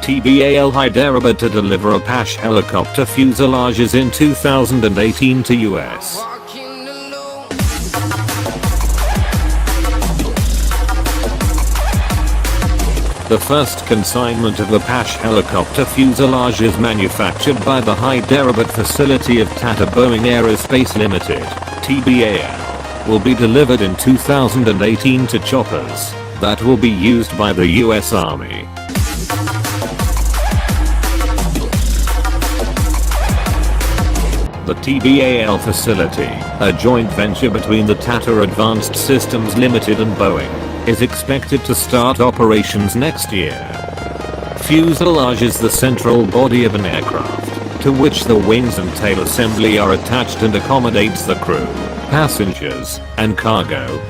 TBAL Hyderabad to deliver Apache helicopter fuselages in 2018 to US. The first consignment of Apache helicopter fuselage is manufactured by the Hyderabad facility of Tata Boeing Aerospace Ltd, TBAL, will be delivered in 2018 to choppers that will be used by the US Army. The TBAL facility, a joint venture between the Tata Advanced Systems Ltd and Boeing, is expected to start operations next year. Fuselage is the central body of an aircraft, to which the wings and tail assembly are attached and accommodates the crew, passengers, and cargo.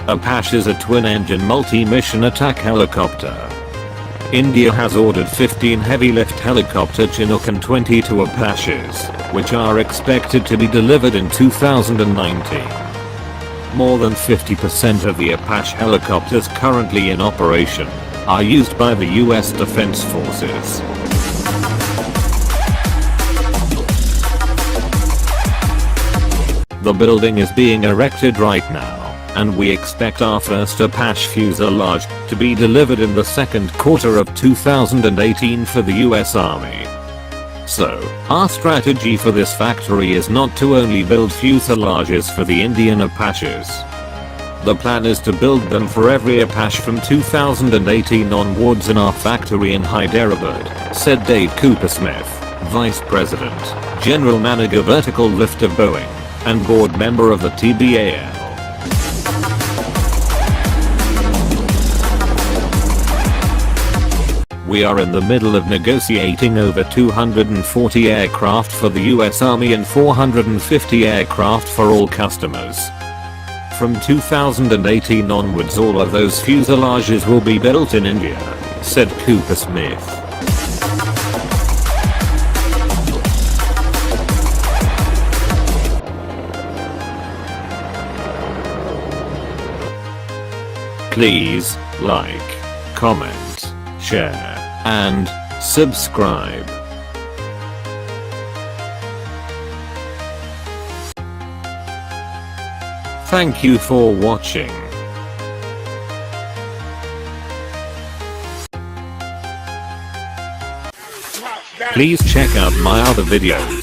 Apache is a twin-engine multi-mission attack helicopter. India has ordered 15 heavy-lift helicopter Chinook and 22 Apaches, which are expected to be delivered in 2019. More than 50% of the Apache helicopters currently in operation are used by the US Defense Forces. The building is being erected right now, and we expect our first Apache fuselage to be delivered in the second quarter of 2018 for the US Army. So, our strategy for this factory is not to only build fuselages for the Indian Apaches. The plan is to build them for every Apache from 2018 onwards in our factory in Hyderabad, said Dave Cooper-Smith, Vice President, General Manager Vertical Lift of Boeing, and board member of the TBAL. We are in the middle of negotiating over 240 aircraft for the US Army and 450 aircraft for all customers. From 2018 onwards all of those fuselages will be built in India, said Cooper-Smith. Please like, comment, share, and subscribe. Thank you for watching. Please check out my other videos.